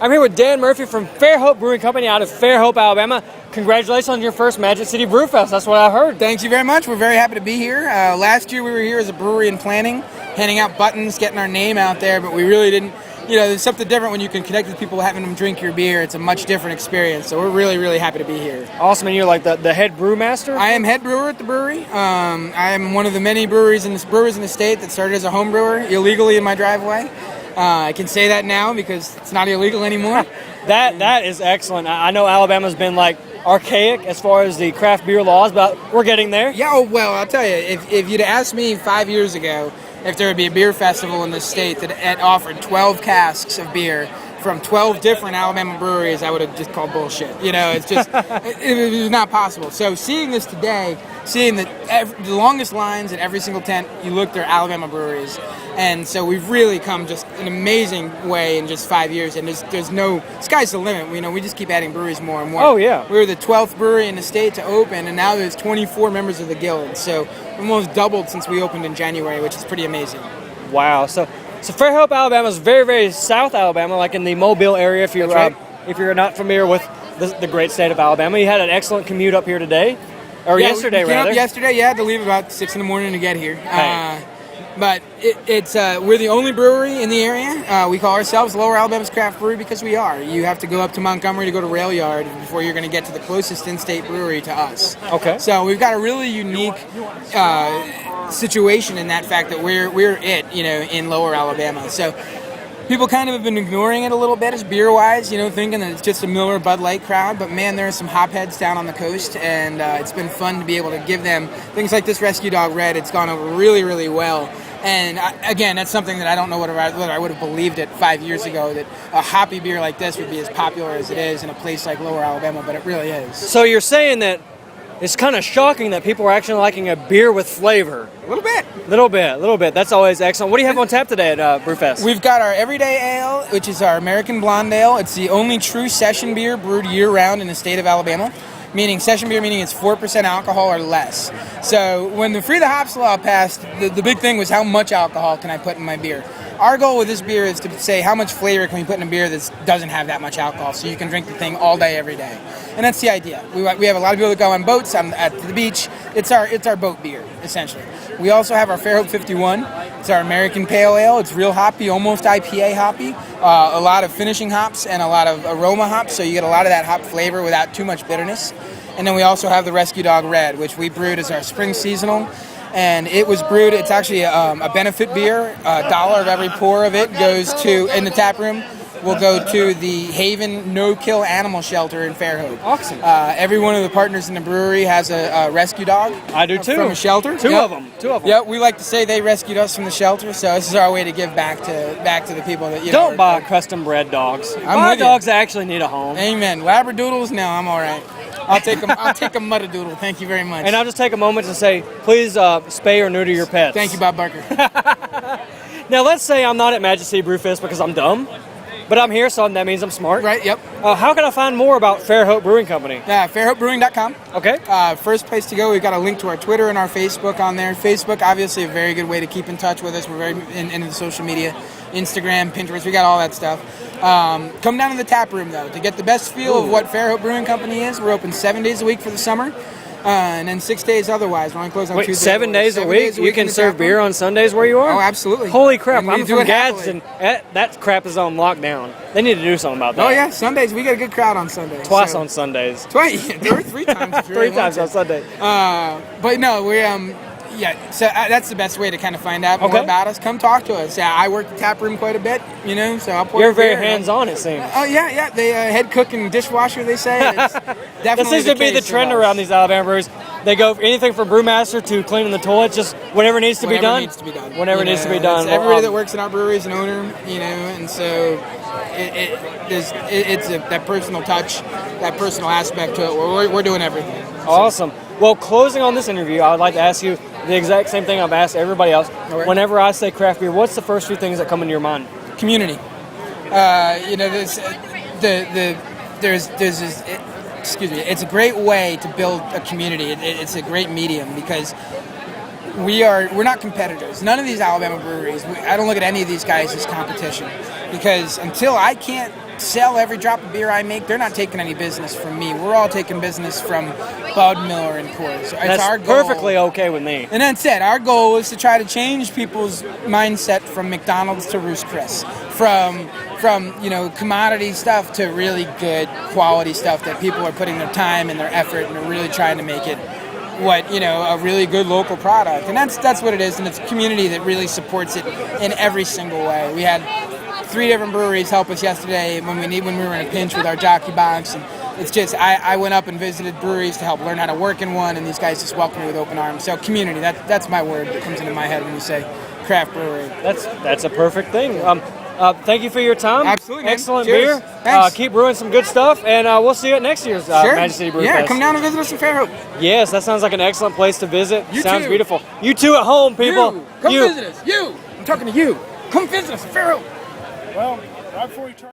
I'm here with Dan Murphy from Fairhope Brewing Company out of Fairhope, Alabama. Congratulations on your first Magic City Brewfest. That's what I heard. Thank you very much. We're very happy to be here. Last year we were here as a brewery in planning, handing out buttons, getting our name out there, but we really didn't, there's something different when you can connect with people, having them drink your beer. It's a much different experience, so we're really, really happy to be here. Awesome, and you're like the head brewmaster? I am head brewer at the brewery. I am one of the many brewers in the state that started as a home brewer illegally in my driveway. I can say that now because it's not illegal anymore. That is excellent. I know Alabama's been like archaic as far as the craft beer laws, but we're getting there. Yeah, well, I'll tell you, if you'd asked me 5 years ago if there would be a beer festival in this state that offered 12 casks of beer from 12 different Alabama breweries, I would have just called bullshit. It's just, it was not possible. So seeing this today, seeing that the longest lines at every single tent, you look, they're Alabama breweries. And so we've really come just an amazing way in just 5 years. And there's no, sky's the limit. We just keep adding breweries more and more. Oh, yeah. We were the 12th brewery in the state to open, and now there's 24 members of the guild. So almost doubled since we opened in January, which is pretty amazing. Wow. So Fairhope, Alabama is very, very South Alabama, like in the Mobile area. If you're not familiar with the great state of Alabama, you had an excellent commute up here today, or yesterday, we came rather. Up yesterday, yeah, I had to leave about 6 a.m. to get here. Hey. But we're the only brewery in the area. We call ourselves Lower Alabama's Craft Brewery because we are. You have to go up to Montgomery to go to Rail Yard before you're going to get to the closest in-state brewery to us. Okay. So we've got a really unique situation in that fact that we're it, in Lower Alabama. So people kind of have been ignoring it a little bit as beer-wise, thinking that it's just a Miller Bud Light crowd. But, man, there are some hopheads down on the coast, and it's been fun to be able to give them things like this Rescue Dog Red. It's gone over really, really well. And, again, that's something that I don't know whether I would have believed it 5 years ago, that a hoppy beer like this would be as popular as it is in a place like Lower Alabama, but it really is. So you're saying that it's kind of shocking that people are actually liking a beer with flavor. A little bit. Little bit. That's always excellent. What do you have on tap today at Brewfest? We've got our Everyday Ale, which is our American Blonde Ale. It's the only true session beer brewed year-round in the state of Alabama. Session beer meaning it's 4% alcohol or less. So when the Free the Hops law passed, the big thing was how much alcohol can I put in my beer. Our goal with this beer is to say how much flavor can we put in a beer that doesn't have that much alcohol, so you can drink the thing all day, every day. And that's the idea. We have a lot of people that go on boats at the beach. It's our boat beer, essentially. We also have our Fairhope 51. It's our American Pale Ale. It's real hoppy, almost IPA hoppy. A lot of finishing hops and a lot of aroma hops, so you get a lot of that hop flavor without too much bitterness. And then we also have the Rescue Dog Red, which we brewed as our spring seasonal. And it was brewed, it's actually a benefit beer. $1 of every pour of it goes to, in the tap room, will go to the Haven No-Kill Animal Shelter in Fairhope. Awesome. Every one of the partners in the brewery has a rescue dog. I do too. From a shelter. Two of them. Yeah, we like to say they rescued us from the shelter, so this is our way to give back to the people that Don't buy custom bred dogs. Buy dogs that actually need a home. Amen. Labradoodles? No, I'm all right. I'll take them. I'll take a muddadoodle. Thank you very much. And I'll just take a moment to say, please spay or neuter your pets. Thank you, Bob Barker. Now, let's say I'm not at Magic City Brewfest because I'm dumb, but I'm here, so that means I'm smart. Right, yep. How can I find more about Fairhope Brewing Company? Fairhopebrewing.com. Okay. First place to go, we've got a link to our Twitter and our Facebook on there. Facebook, obviously, a very good way to keep in touch with us. We're very into the social media. Instagram, Pinterest, we got all that stuff. Come down to the tap room, though, to get the best feel of what Fairhope Brewing Company is. We're open 7 days a week for the summer, and then 6 days otherwise. We're only closed on Tuesday. 7 days a week? You can serve beer on Sundays where you are? Oh, absolutely. Holy crap. I'm from from Gadsden. That crap is on lockdown. They need to do something about that. Oh, yeah. Sundays. We get a good crowd on Sundays. Twice on Sundays. Twice. There were 3 times. If you really 3 times on Sunday. But no, we so that's the best way to kind of find out more about us. Come talk to us. I work the tap room quite a bit, so I'll pour. You're very hands-on, it seems. Oh, yeah. The head cook and dishwasher, they say. It's definitely that seems to be the trend around these Alabama breweries. They go anything from brewmaster to cleaning the toilet, just whatever needs to be done. Whatever needs to be done. Everybody that works in our brewery is an owner, and so it's that personal touch, that personal aspect to it. We're doing everything. Awesome. Well, closing on this interview, I would like to ask you the exact same thing I've asked everybody else. Okay. Whenever I say craft beer, what's the first few things that come into your mind? Community. It's a great way to build a community. It's a great medium because we're not competitors. None of these Alabama breweries, I don't look at any of these guys as competition because until I can't sell every drop of beer I make, they're not taking any business from me. We're all taking business from Bud, Miller, and Coors. That's our goal. Perfectly okay with me. And that's it. Our goal is to try to change people's mindset from McDonald's to Roost Chris, from commodity stuff to really good quality stuff that people are putting their time and their effort and are really trying to make it a really good local product. And that's what it is, and it's a community that really supports it in every single way. We had 3 different breweries help us yesterday when we were in a pinch with our jockey box, and it's just I went up and visited breweries to help learn how to work in one, and these guys just welcomed me with open arms. So community, that's my word that comes into my head when you say craft brewery. That's a perfect thing. Thank you for your time. Absolutely, man. Excellent Cheers. beer. Thanks. Keep brewing some good stuff, and we'll see you at next year's Magic City Brewfest. Yeah, come down and visit us in Fairhope. Yes, that sounds like an excellent place to visit. You Sounds too. beautiful. You too at home, people. Come visit us. I'm talking to you. Come visit us in Fairhope. Well, right before you turn.